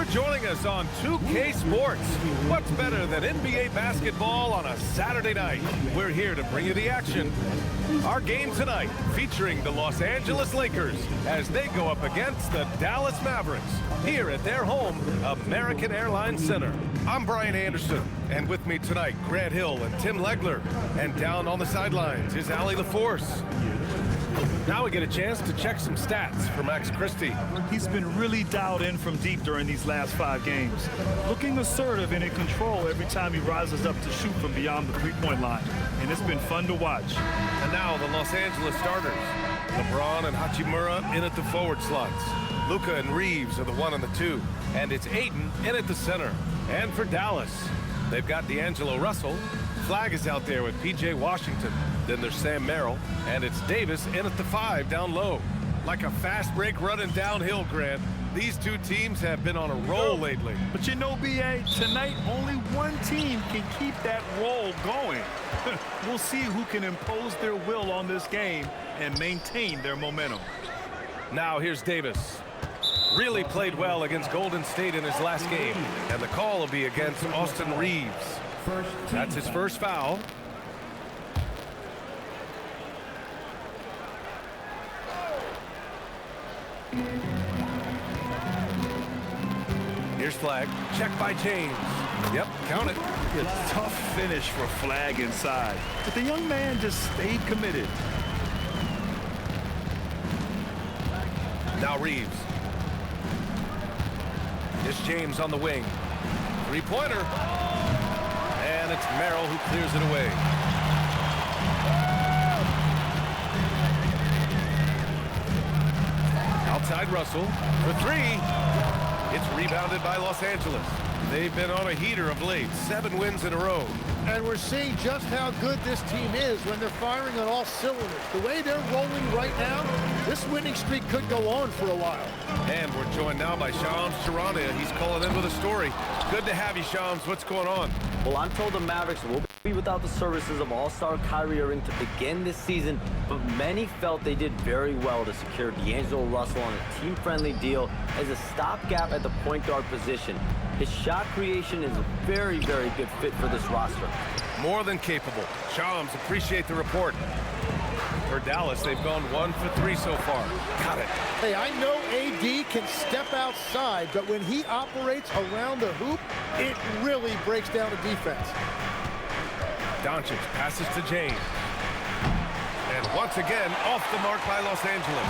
joining us on 2K Sports. What's better than NBA basketball on a Saturday night? We're here to bring you the action. Our game tonight featuring the Los Angeles Lakers as they go up against the Dallas Mavericks here at their home, American Airlines Center. I'm Brian Anderson, and with me tonight, Grant Hill and Tim Legler. And down on the sidelines is Allie LaForce. Now we get a chance to check some stats for Max Christie. He's been really dialed in from deep during these last 5 games. Looking assertive and in control every time he rises up to shoot from beyond the three-point line. And it's been fun to watch. And now the Los Angeles starters. LeBron and Hachimura in at the forward slots. Luka and Reeves are the 1 and the 2. And it's Ayton in at the center. And for Dallas, they've got D'Angelo Russell. Flag is out there with P.J. Washington. Then there's Sam Merrill, and it's Davis in at the 5 down low. Like a fast break running downhill, Grant. These two teams have been on a roll lately. But you know, B.A., tonight only one team can keep that roll going. We'll see who can impose their will on this game and maintain their momentum. Now here's Davis. Really played well against Golden State in his last game, and the call will be against Austin Reeves. That's his first foul. Here's Flag. Check by James. Yep, count it. A tough finish for Flag inside. But the young man just stayed committed. Now Reeves. Here's James on the wing. Three-pointer. And it's Merrill who clears it away. Outside Russell for 3. It's rebounded by Los Angeles. They've been on a heater of late, 7 wins in a row. And we're seeing just how good this team is when they're firing on all cylinders. The way they're rolling right now, this winning streak could go on for a while. And we're joined now by Shams Charania. He's calling in with a story. Good to have you, Shams. What's going on? Well, I'm told the Mavericks will be without the services of All-Star Kyrie Irving to begin this season, but many felt they did very well to secure D'Angelo Russell on a team-friendly deal as a stopgap at the point guard position. His shot creation is a very, very good fit for this roster. More than capable. Shams, appreciate the report. For Dallas, they've gone 1 for 3 so far. Got it. Hey, I know AD can step outside, but when he operates around the hoop, it really breaks down the defense. Doncic passes to James. And once again, off the mark by Los Angeles.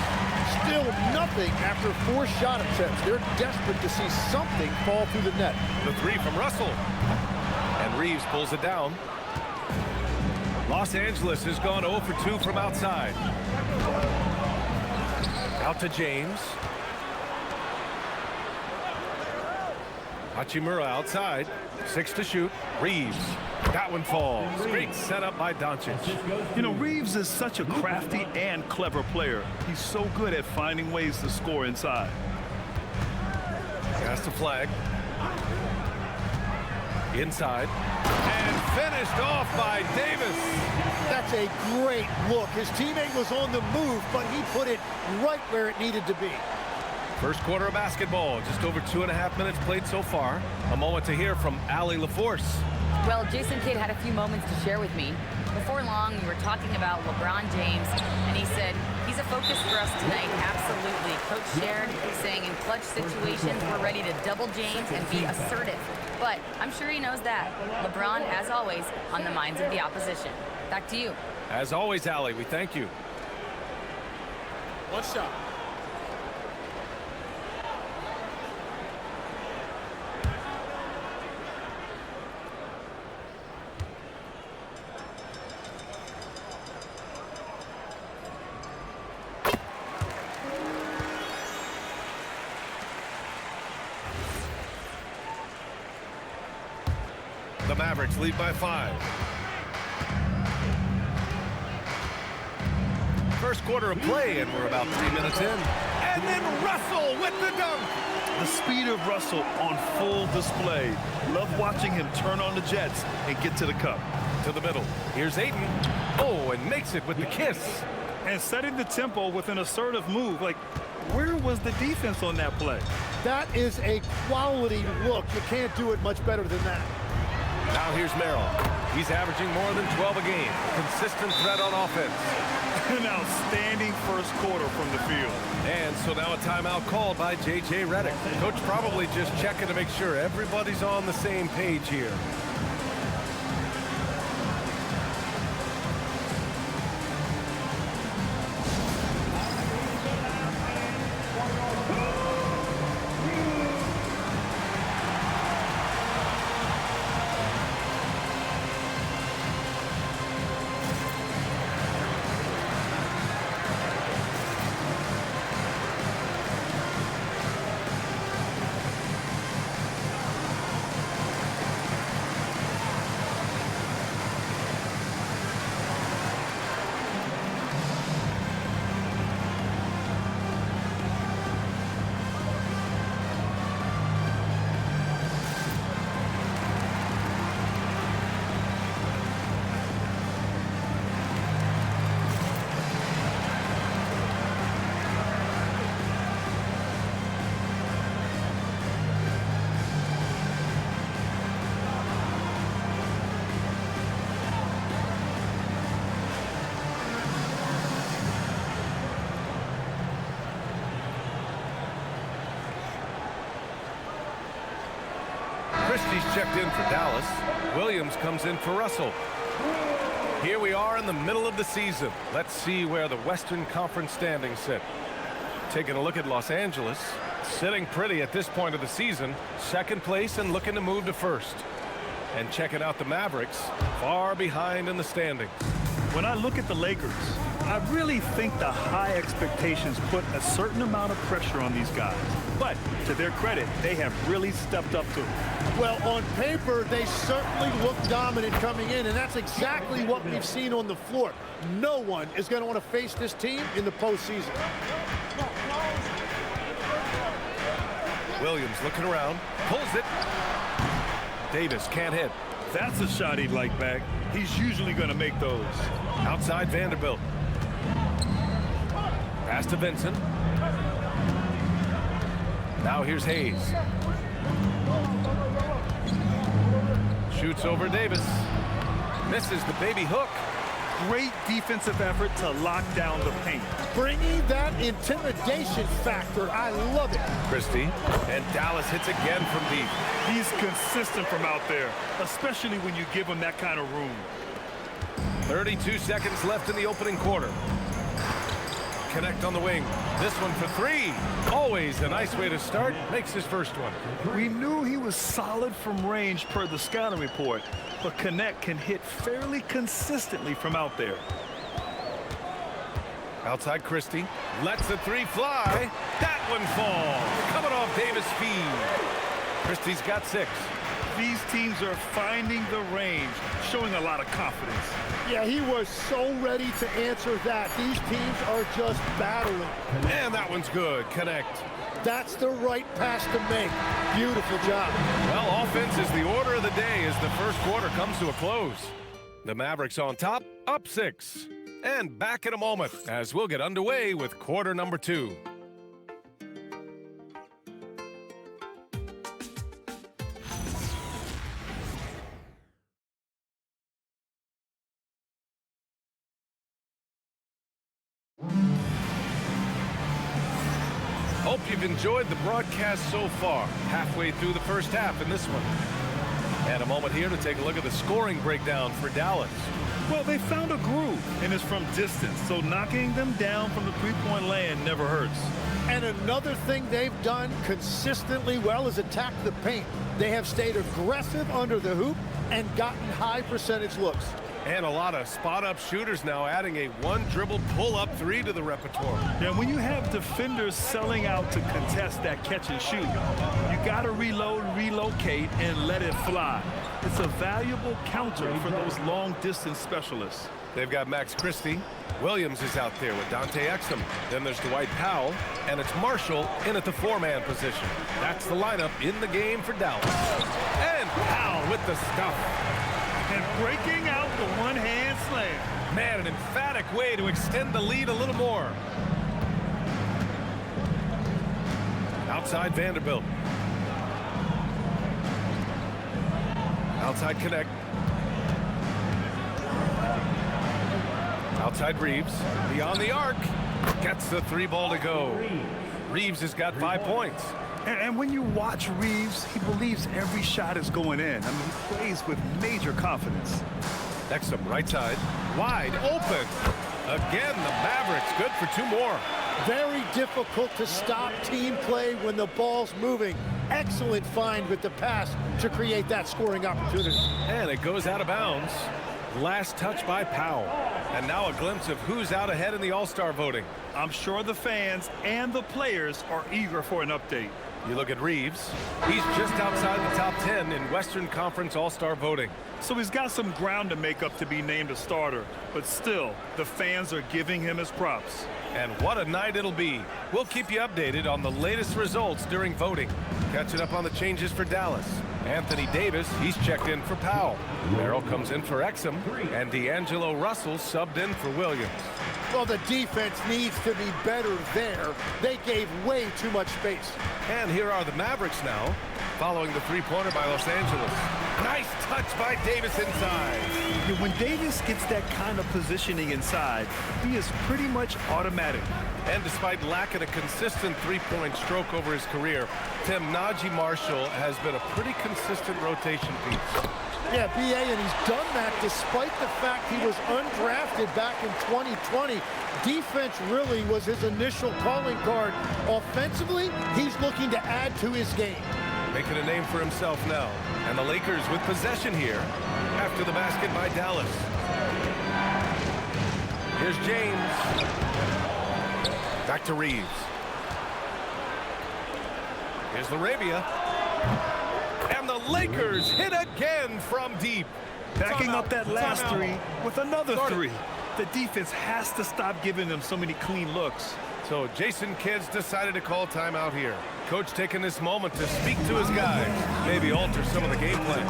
Still nothing after 4 shot attempts. They're desperate to see something fall through the net. The 3 from Russell. And Reeves pulls it down. Los Angeles has gone 0 for 2 from outside. Out to James. Hachimura outside. 6 to shoot. Reeves. That one falls. Great setup by Doncic. You know, Reeves is such a crafty and clever player. He's so good at finding ways to score inside. Pass to Flag. Inside. And finished off by Davis. That's a great look. His teammate was on the move, but he put it right where it needed to be. First quarter of basketball. Just over 2.5 minutes played so far. A moment to hear from Allie LaForce. Well, Jason Kidd had a few moments to share with me. Before long, we were talking about LeBron James, and he said, he's a focus for us tonight. Absolutely. Coach shared, saying in clutch situations, we're ready to double James and be assertive. But I'm sure he knows that. LeBron, as always, on the minds of the opposition. Back to you. As always, Allie, we thank you. One shot. The Mavericks lead by 5. First quarter of play, and we're about 3 minutes in. And then Russell with the dunk. The speed of Russell on full display. Love watching him turn on the jets and get to the cup. To the middle. Here's Ayton. Oh, and makes it with the kiss. And setting the tempo with an assertive move. Like, Where was the defense on that play? That is a quality look. You can't do it much better than that. Now here's Merrill. He's averaging more than 12 a game. Consistent threat on offense. An outstanding first quarter from the field. And so now a timeout called by J.J. Redick. Coach probably just checking to make sure everybody's on the same page here. Christie's checked in for Dallas. Williams comes in for Russell. Here we are in the middle of the season. Let's see where the Western Conference standings sit. Taking a look at Los Angeles. Sitting pretty at this point of the season. Second place and looking to move to first. And checking out the Mavericks. Far behind in the standings. When I look at the Lakers, I really think the high expectations put a certain amount of pressure on these guys. But to their credit, they have really stepped up to it. Well, on paper, they certainly look dominant coming in, and that's exactly what we've seen on the floor. No one is going to want to face this team in the postseason. Williams looking around, pulls it. Davis can't hit. That's a shot he'd like back. He's usually going to make those. Outside Vanderbilt. Pass to Vincent. Now here's Hayes. Shoots over Davis. Misses the baby hook. Great defensive effort to lock down the paint. Bringing that intimidation factor. I love it. Christie. And Dallas hits again from deep. He's consistent from out there, especially when you give him that kind of room. 32 seconds left in the opening quarter. Connect on the wing. This one for three. Always a nice way to start. Makes his first one. We knew he was solid from range per the scouting report, but Connect can hit fairly consistently from out there. Outside Christie. Lets the three fly. That one falls. Coming off Davis' feed. Christie's got 6. These teams are finding the range, showing a lot of confidence. Yeah, he was so ready to answer that. These teams are just battling. And that one's good. Connect. That's the right pass to make. Beautiful job. Well, offense is the order of the day as the first quarter comes to a close. The Mavericks on top, up 6. And back in a moment as we'll get underway with quarter number 2. Hope you've enjoyed the broadcast so far. Halfway through the first half in this one. And a moment here to take a look at the scoring breakdown for Dallas. Well, they found a groove, and it's from distance, so knocking them down from the three-point land never hurts. And another thing they've done consistently well is attack the paint. They have stayed aggressive under the hoop and gotten high percentage looks. And a lot of spot-up shooters now, adding a one-dribble pull-up 3 to the repertoire. Yeah, when you have defenders selling out to contest that catch and shoot, you got to reload, relocate, and let it fly. It's a valuable counter for those long-distance specialists. They've got Max Christie. Williams is out there with Dante Exum. Then there's Dwight Powell, and it's Marshall in at the 4-man position. That's the lineup in the game for Dallas. And Powell with the stuff. And breaking out the one-hand slam. Man, an emphatic way to extend the lead a little more. outside Vanderbilt. Outside connect. Outside Reeves. Beyond the arc. Gets the 3 ball to go. Reeves has got 5 points. And when you watch Reeves, he believes every shot is going in. I mean, he plays with major confidence. Exum, right side. Wide open. Again, the Mavericks good for 2 more. Very difficult to stop team play when the ball's moving. Excellent find with the pass to create that scoring opportunity. And it goes out of bounds. Last touch by Powell. And now a glimpse of who's out ahead in the All-Star voting. I'm sure the fans and the players are eager for an update. You look at Reeves. He's just outside the top 10 in Western Conference All-Star voting. So he's got some ground to make up to be named a starter. But still, the fans are giving him his props. And what a night it'll be. We'll keep you updated on the latest results during voting. Catching up on the changes for Dallas. Anthony Davis, he's checked in for Powell. Merrill comes in for Exum. And D'Angelo Russell subbed in for Williams. Well, the defense needs to be better there. They gave way too much space. And here are the Mavericks now, following the 3-pointer by Los Angeles. Nice touch by Davis inside. When Davis gets that kind of positioning inside, he is pretty much automatic. And despite lacking a consistent 3-point stroke over his career, Tim, Najee Marshall has been a pretty consistent rotation piece. Yeah, B.A., and he's done that despite the fact he was undrafted back in 2020. Defense really was his initial calling card. Offensively, he's looking to add to his game. Making a name for himself now. And the Lakers with possession here after the basket by Dallas. Here's James. Back to Reeves. Here's Larabia. And the Lakers hit again from deep. Backing up that last 3 with another 3. The defense has to stop giving them so many clean looks. So Jason Kidd's decided to call timeout here. Coach taking this moment to speak to his guys, maybe alter some of the game plan.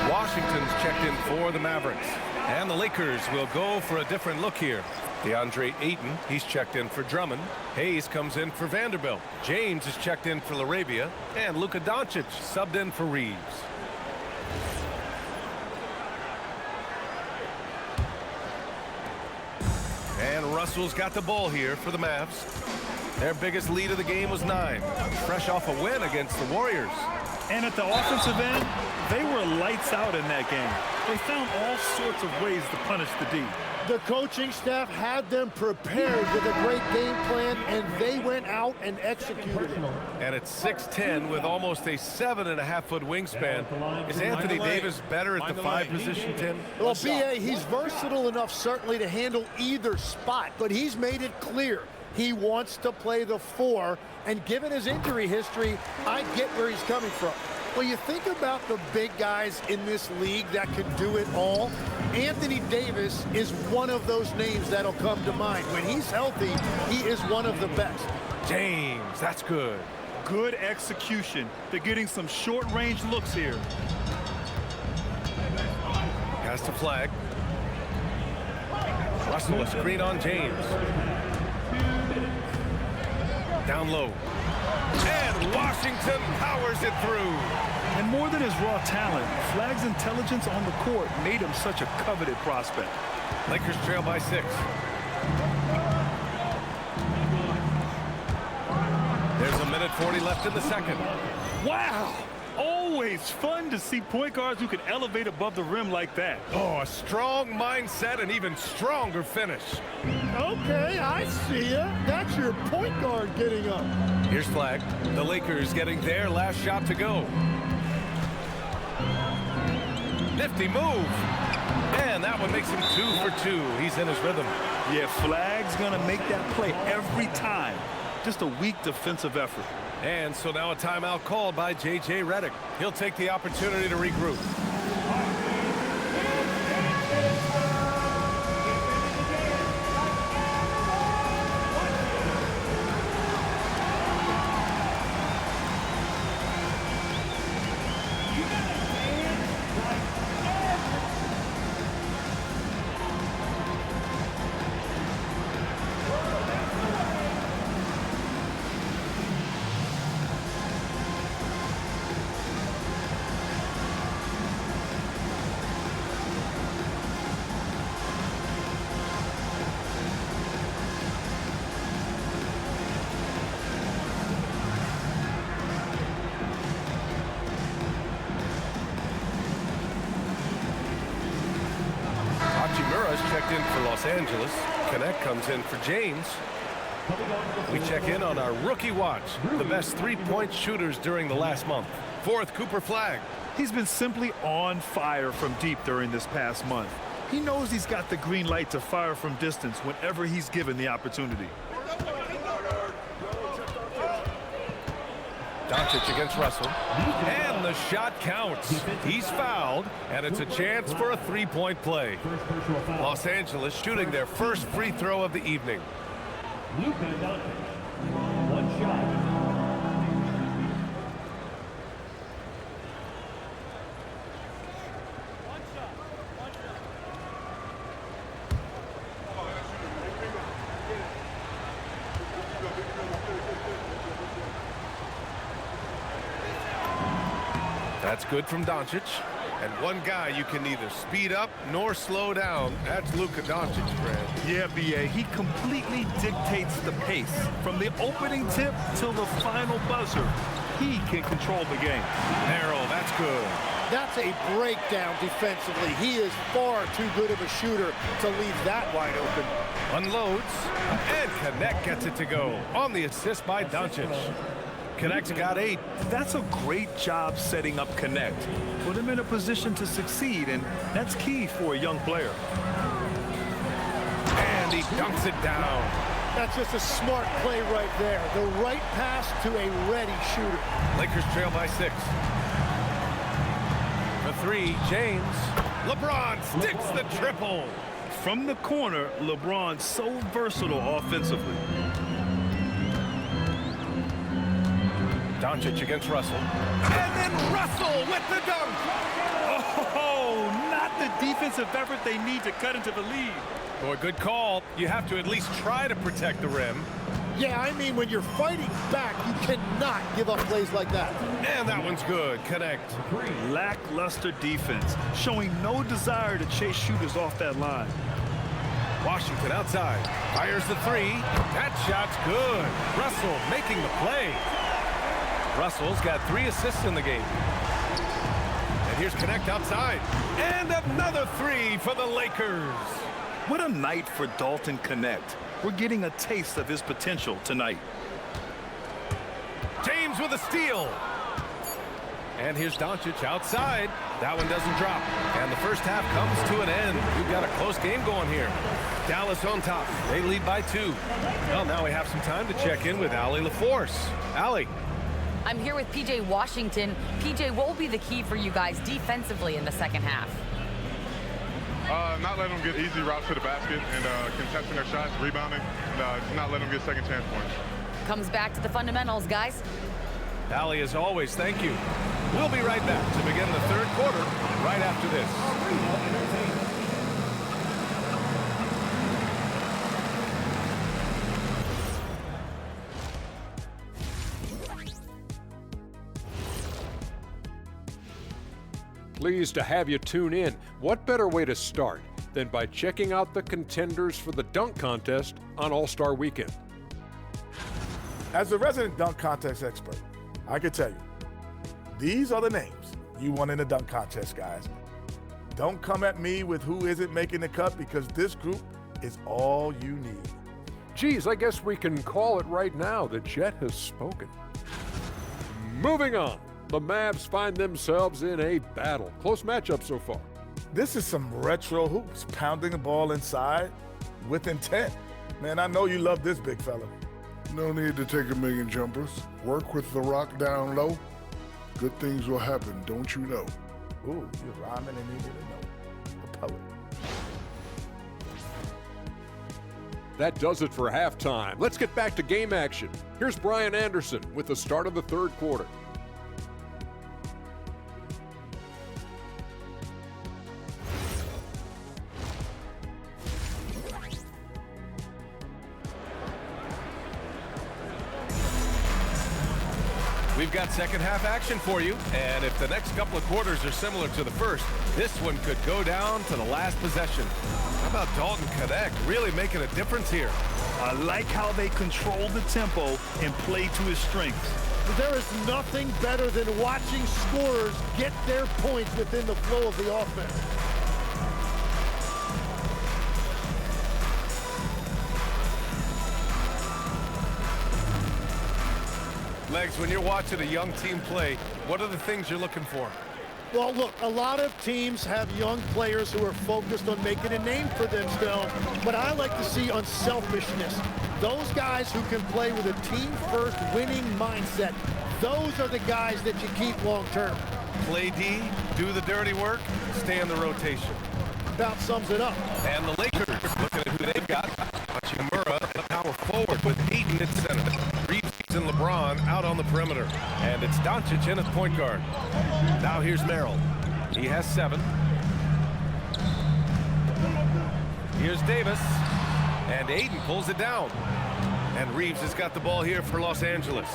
Washington's checked in for the Mavericks. And the Lakers will go for a different look here. DeAndre Ayton, he's checked in for Drummond. Hayes comes in for Vanderbilt. James is checked in for Larabia. And Luka Doncic subbed in for Reeves. And Russell's got the ball here for the Mavs. Their biggest lead of the game was 9. Fresh off a win against the Warriors. And at the offensive end, they were lights out in that game. They found all sorts of ways to punish the D. The coaching staff had them prepared with a great game plan, and they went out and executed it. And at 6'10", with almost a 7.5-foot wingspan, is Anthony Davis better at the 5 position, Tim? Well, B.A., he's versatile enough certainly to handle either spot, but he's made it clear he wants to play the 4, and given his injury history, I get where he's coming from. Well, you think about the big guys in this league that can do it all. Anthony Davis is one of those names that'll come to mind. When he's healthy, he is one of the best. James, that's good. Good execution. They're getting some short-range looks here. Pass to Flag. Russell, a screen on James. Down low. And Washington powers it through. And more than his raw talent, Flag's intelligence on the court made him such a coveted prospect. Lakers trail by 6. There's a minute 3:40 left in the second. Wow! Always fun to see point guards who can elevate above the rim like that. Oh, a strong mindset and even stronger finish. Okay, I see ya. That's your point guard getting up. Here's flag. The Lakers getting their last shot to go. Nifty move. And that one makes him 2 for 2. He's in his rhythm. Yeah, flag's gonna make that play every time. Just a weak defensive effort. And so now a timeout called by J.J. Redick. He'll take the opportunity to regroup. Checked in for Los Angeles. Connect comes in for James. We check in on our rookie watch, the best three-point shooters during the last month. Fourth, Cooper Flag. He's been simply on fire from deep during this past month. He knows he's got the green light to fire from distance whenever he's given the opportunity. Doncic against Russell. And the shot counts. He's fouled, and it's a chance for a three-point play. Los Angeles shooting their first free throw of the evening. One shot. That's good from Doncic. And one guy you can neither speed up nor slow down. That's Luka Doncic, Fred. Yeah, B.A. He completely dictates the pace. From the opening tip till the final buzzer, he can control the game. Narrow, that's good. That's a breakdown defensively. He is far too good of a shooter to leave that wide open. Unloads, and Connect gets it to go on the assist by Doncic. Connect's got 8. That's a great job setting up Connect. Put him in a position to succeed, and that's key for a young player. And he dunks it down. That's just a smart play right there. The right pass to a ready shooter. Lakers trail by 6. For 3, James. LeBron sticks the triple. From the corner, LeBron's so versatile offensively. Doncic against Russell. And then Russell with the dunk. Oh, not the defensive effort they need to cut into the lead. Boy, good call. You have to at least try to protect the rim. Yeah, I mean, when you're fighting back, you cannot give up plays like that. And that one's good. Connect. Lackluster defense, showing no desire to chase shooters off that line. Washington outside. Fires the 3. That shot's good. Russell making the play. Russell's got 3 assists in the game. And here's Connect outside. And another 3 for the Lakers. What a night for Dalton Connect. We're getting a taste of his potential tonight. James with a steal. And here's Doncic outside. That one doesn't drop. And the first half comes to an end. We've got a close game going here. Dallas on top. They lead by 2. Well, now we have some time to check in with Allie LaForce. Allie. I'm here with P.J. Washington. P.J., what will be the key for you guys defensively in the second half? Not letting them get easy routes to the basket and contesting their shots, rebounding, and not letting them get second chance points. Comes back to the fundamentals, guys. Allie, as always, thank you. We'll be right back to begin the third quarter right after this. Pleased to have you tune in. What better way to start than by checking out the contenders for the dunk contest on All-Star Weekend? As a resident dunk contest expert, I can tell you, these are the names you want in the dunk contest, guys. Don't come at me with who isn't making the cut, because this group is all you need. Geez, I guess we can call it right now. The Jet has spoken. Moving on, the Mavs find themselves in a battle. Close matchup so far. This is some retro hoops, pounding the ball inside with intent. Man, I know you love this big fella. No need to take a million jumpers. Work with the rock down low. Good things will happen, don't you know? Ooh, you're rhyming and needed to know. A poet. That does it for halftime. Let's get back to game action. Here's Brian Anderson with the start of the third quarter. We've got second half action for you, and if the next couple of quarters are similar to the first, this one could go down to the last possession. How about Dalton Connect really making a difference here? I like how they control the tempo and play to his strengths. There is nothing better than watching scorers get their points within the flow of the offense. Legs, when you're watching a young team play, what are the things you're looking for? Well, look, a lot of teams have young players who are focused on making a name for themselves, but I like to see unselfishness. Those guys who can play with a team-first winning mindset, those are the guys that you keep long-term. Play D, do the dirty work, stay in the rotation. About sums it up. And the Lakers, looking at who they've got, Hachimura, a power forward with Ayton at center. Reeves and LeBron out on the perimeter. And it's Doncic in at point guard. Now here's Merrill. He has 7. Here's Davis. And Ayton pulls it down. And Reeves has got the ball here for Los Angeles.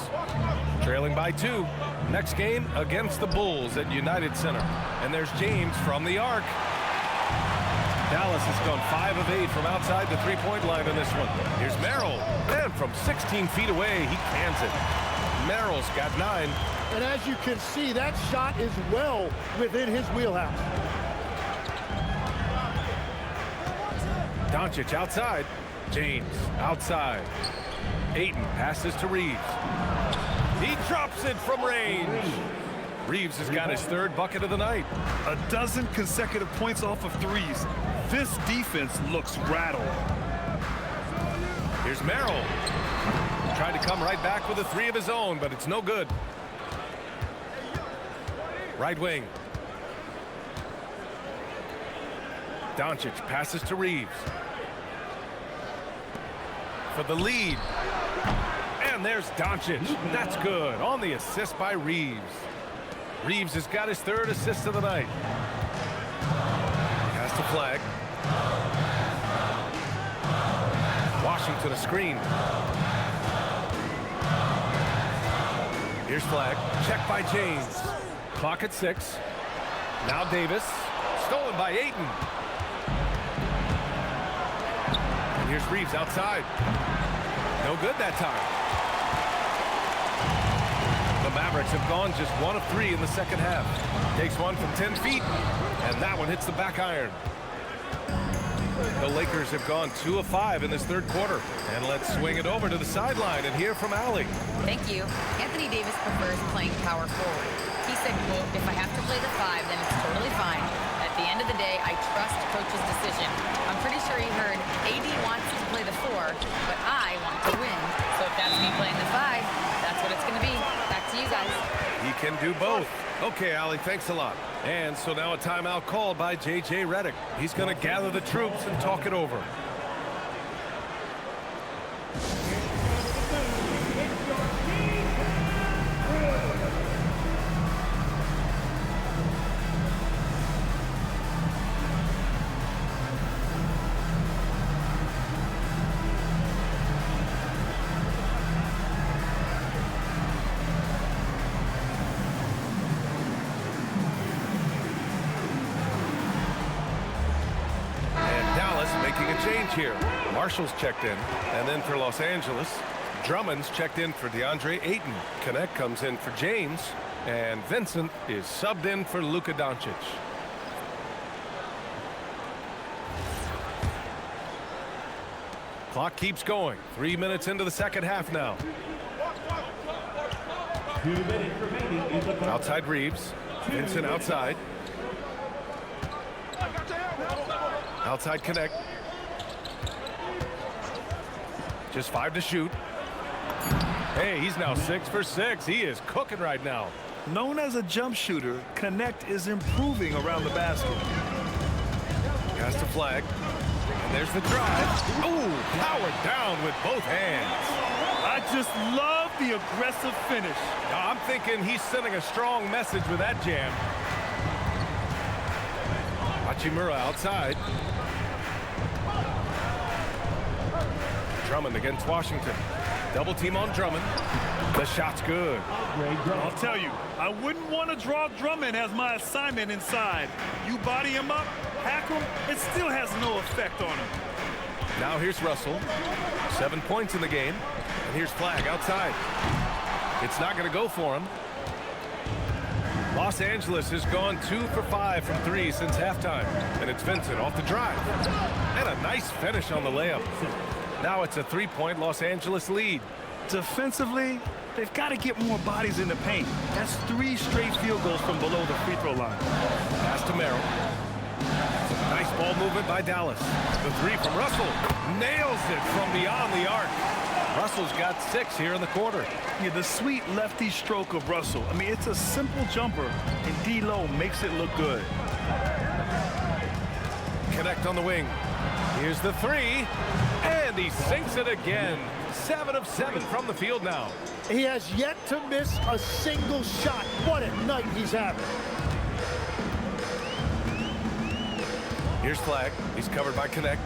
Trailing by 2. Next game against the Bulls at United Center. And there's James from the arc. Dallas has gone 5 of 8 from outside the three-point line in this one. Here's Merrill. And from 16 feet away, he cans it. Merrill's got 9. And as you can see, that shot is well within his wheelhouse. Doncic outside. James outside. Ayton passes to Reeves. He drops it from range. Reeves has got his 3rd bucket of the night. A dozen consecutive points off of threes. This defense looks rattled. Here's Merrill. Tried to come right back with a 3 of his own, but it's no good. Right wing. Doncic passes to Reeves. For the lead. And there's Doncic. That's good. On the assist by Reeves. Reeves has got his 3rd assist of the night. Has to flag. Washington a screen. Here's flag. Check by James. Clock at 6. Now Davis. Stolen by Ayton. And here's Reeves outside. No good that time. The Mavericks have gone just 1 of 3 in the second half. Takes one from 10 feet, and that one hits the back iron. The Lakers have gone 2 of 5 in this 3rd quarter. And let's swing it over to the sideline and hear from Allie. Thank you. Anthony Davis prefers playing power forward. He said, quote, if I have to play the 5, then it's totally fine. At the end of the day, I trust coach's decision. I'm pretty sure he heard AD wants to play the 4, but I want to win. So if that's me playing the 5, that's what it's going to be. Back to you guys. He can do both. Okay, Allie, thanks a lot. And so now a timeout called by J.J. Redick. He's going to gather the troops and talk it over. Making a change here. Marshall's checked in. And then for Los Angeles, Drummond's checked in for DeAndre Ayton. Connect comes in for James. And Vincent is subbed in for Luka Doncic. Clock keeps going. 3 minutes into the second half now. Outside Reeves. Vincent outside. Outside Connect. Just 5 to shoot. Hey, he's now 6 for 6. He is cooking right now. Known as a jump shooter, Connect is improving around the basket. Has to flag. And there's the drive. Ooh, powered down with both hands. I just love the aggressive finish. Now, I'm thinking he's sending a strong message with that jam. Hachimura outside. Drummond against Washington. Double team on Drummond. The shot's good. I'll tell you, I wouldn't want to draw Drummond as my assignment inside. You body him up, hack him, it still has no effect on him. Now here's Russell. 7 points in the game. And here's Flag outside. It's not going to go for him. Los Angeles has gone 2 for 5 from 3 since halftime. And it's Vincent off the drive. And a nice finish on the layup. Now it's a 3-point Los Angeles lead. Defensively, they've got to get more bodies in the paint. That's 3 straight field goals from below the free throw line. Pass to Merrill. Nice ball movement by Dallas. The 3 from Russell. Nails it from beyond the arc. Russell's got 6 here in the quarter. Yeah, the sweet lefty stroke of Russell. I mean, it's a simple jumper, and D-Lo makes it look good. Connect on the wing. Here's the 3. And he sinks it again. 7 of 7 from the field now. He has yet to miss a single shot. What a night he's having. Here's Flag. He's covered by Connect.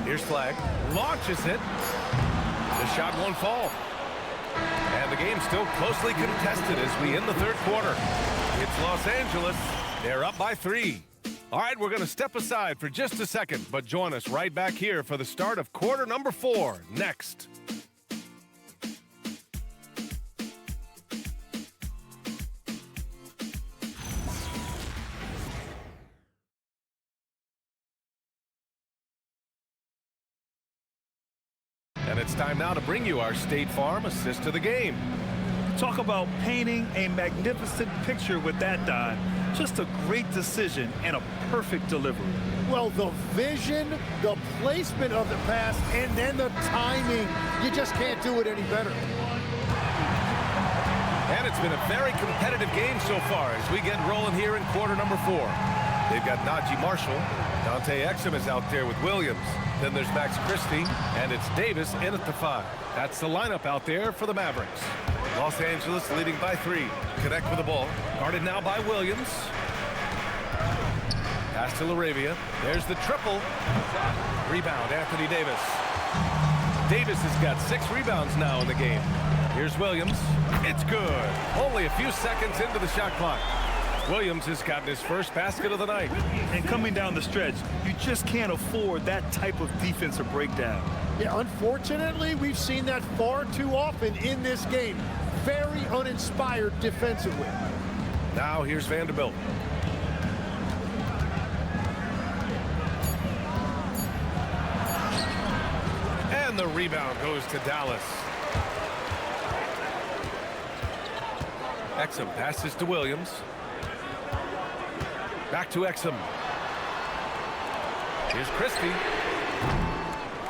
Here's Flag. Launches it. The shot won't fall. And the game's still closely contested as we end the third quarter. It's Los Angeles. They're up by 3. All right, we're going to step aside for just a second, but join us right back here for the start of quarter number 4 next. And it's time now to bring you our State Farm assist to the game. Talk about painting a magnificent picture with that dive. Just a great decision and a perfect delivery. Well, the vision, the placement of the pass, and then the timing. You just can't do it any better. And it's been a very competitive game so far as we get rolling here in quarter number 4. They've got Najee Marshall. Dante Exum is out there with Williams. Then there's Max Christie, and it's Davis in at the 5. That's the lineup out there for the Mavericks. Los Angeles leading by 3. Connect with the ball. Guarded now by Williams. Pass to LaRavia. There's the triple. Rebound, Anthony Davis. Davis has got 6 rebounds now in the game. Here's Williams. It's good. Only a few seconds into the shot clock. Williams has gotten his first basket of the night. And coming down the stretch, you just can't afford that type of defensive breakdown. Yeah, unfortunately, we've seen that far too often in this game. Very uninspired defensively. Now here's Vanderbilt. And the rebound goes to Dallas. Exum passes to Williams. Back to Exum. Here's Christie.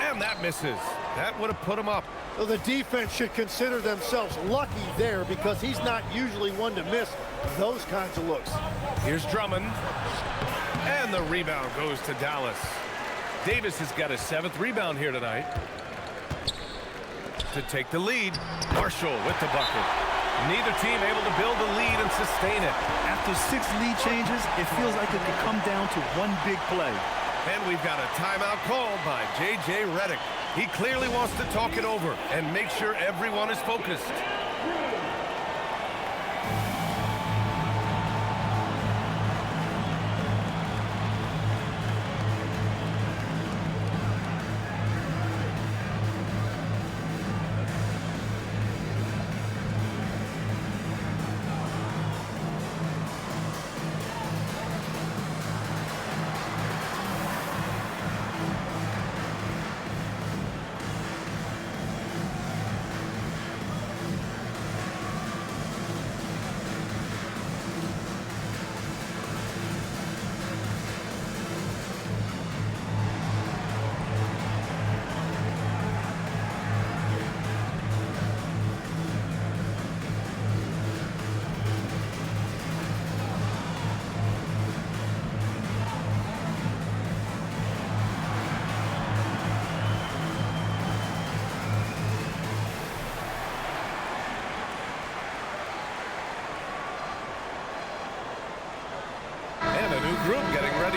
And that misses. That would have put him up. Well, the defense should consider themselves lucky there because he's not usually one to miss those kinds of looks. Here's Drummond. And the rebound goes to Dallas. Davis has got his 7th rebound here tonight. To take the lead, Marshall with the bucket. Neither team able to build a lead and sustain it. After 6 lead changes, it feels like it could come down to one big play. And we've got a timeout called by J.J. Redick. He clearly wants to talk it over and make sure everyone is focused.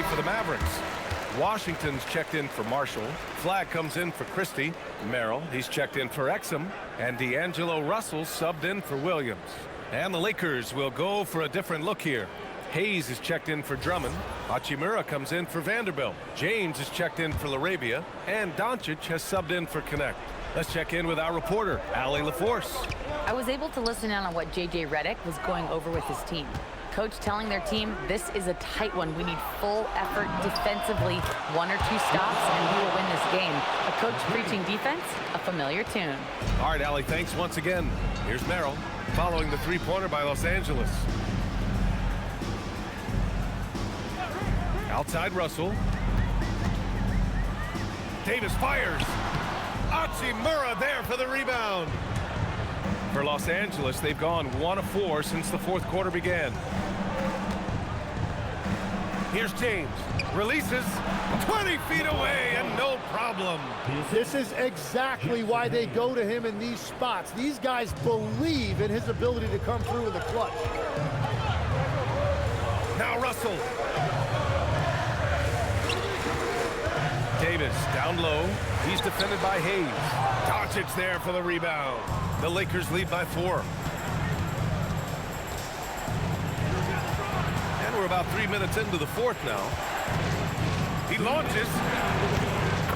for the Mavericks. Washington's checked in for Marshall. Flag comes in for Christie. Merrill, he's checked in for Exum. And D'Angelo Russell subbed in for Williams. And the Lakers will go for a different look here. Hayes is checked in for Drummond. Hachimura comes in for Vanderbilt. James is checked in for LaRabia. And Doncic has subbed in for Connect. Let's check in with our reporter, Allie LaForce. I was able to listen in on what J.J. Redick was going over with his team. Coach telling their team, this is a tight one. We need full effort defensively. 1 or 2 stops, and we will win this game. A coach preaching defense, a familiar tune. All right, Allie, thanks once again. Here's Merrill, following the three-pointer by Los Angeles. Outside Russell. Davis fires. Hachimura there for the rebound. For Los Angeles, they've gone 1 of 4 since the fourth quarter began. Here's James. Releases 20 feet away and no problem. This is exactly why they go to him in these spots. These guys believe in his ability to come through in the clutch. Now Russell. Davis down low. He's defended by Hayes. Doncic there for the rebound. The Lakers lead by 4. And we're about 3 minutes into the fourth now. He launches.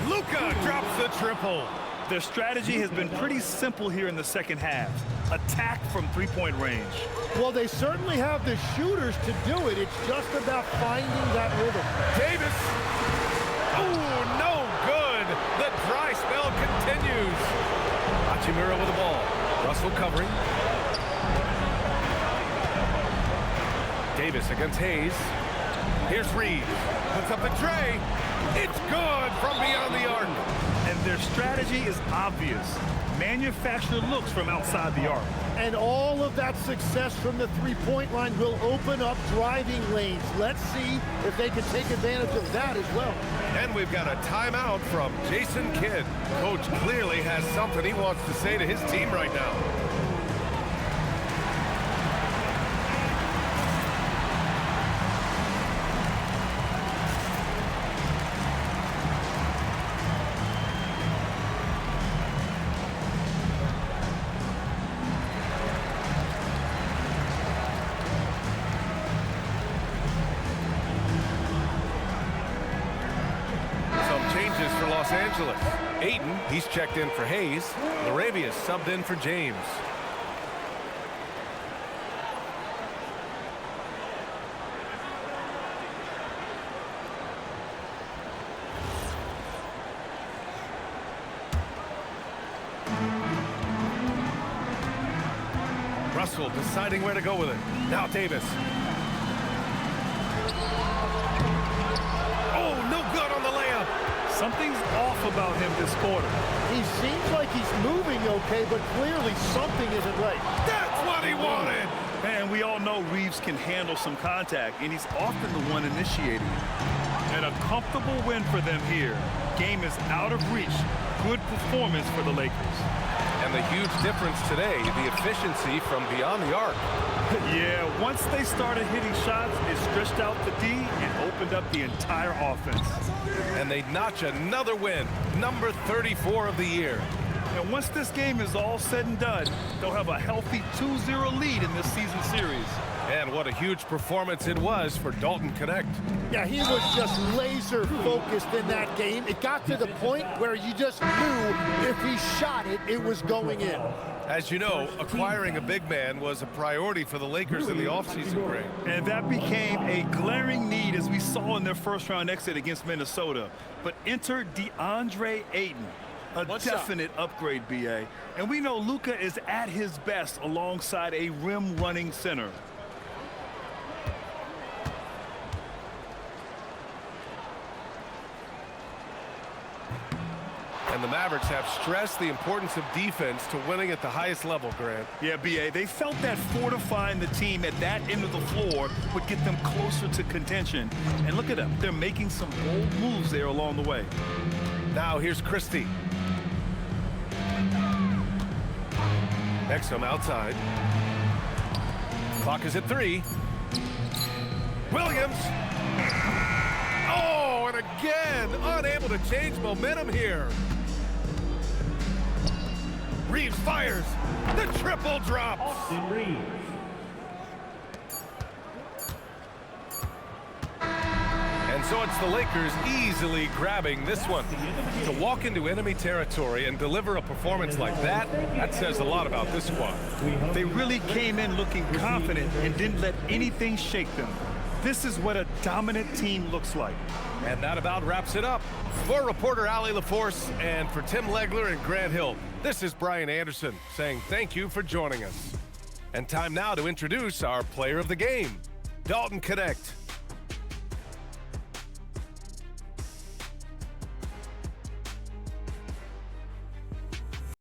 Luka drops the triple. Their strategy has been pretty simple here in the second half. Attack from three-point range. Well, they certainly have the shooters to do it. It's just about finding that rhythm. Davis. Oh, no good. The dry spell continues. Hachimura with the ball. Russell covering. Davis against Hayes. Here's Reed. Puts up the tray. It's good from beyond the arc. And their strategy is obvious. Manufacture looks from outside the arc. And all of that success from the three-point line will open up driving lanes. Let's see if they can take advantage of that as well. And we've got a timeout from Jason Kidd. Coach clearly has something he wants to say to his team right now. Changes for Los Angeles. Ayton, he's checked in for Hayes. LaRabia subbed in for James. Russell deciding where to go with it. Now Davis. Oh, no good on the layup. Something's off about him this quarter. He seems like he's moving okay, but clearly something isn't right. That's what he wanted. And we all know Reeves can handle some contact, and he's often the one initiating it. And a comfortable win for them here. Game is out of reach. Good performance for the Lakers. And the huge difference today, the efficiency from beyond the arc. Yeah, once they started hitting shots, it stretched out the D and opened up the entire offense. And they notch another win, number 34 of the year. And once this game is all said and done, they'll have a healthy 2-0 lead in this season series. And what a huge performance it was for Dalton Connect. Yeah, he was just laser focused in that game. It got to the point where you just knew if he shot it, it was going in. As you know, acquiring a big man was a priority for the Lakers in the offseason, Greg. And that became a glaring need as we saw in their first-round exit against Minnesota. But enter DeAndre Ayton, a definite upgrade, B.A. And we know Luka is at his best alongside a rim-running center. And the Mavericks have stressed the importance of defense to winning at the highest level, Grant. Yeah, B.A., they felt that fortifying the team at that end of the floor would get them closer to contention. And look at them. They're making some bold moves there along the way. Now here's Christie. Exum outside. Clock is at 3. Williams. again, unable to change momentum here. Reeves fires. The triple drops. And so it's the Lakers easily grabbing this one. To walk into enemy territory and deliver a performance like that, that says a lot about this squad. They really came in looking confident and didn't let anything shake them. This is what a dominant team looks like. And that about wraps it up. For reporter Allie LaForce and for Tim Legler and Grant Hill, this is Brian Anderson saying thank you for joining us. And time now to introduce our player of the game, Dalton Connect.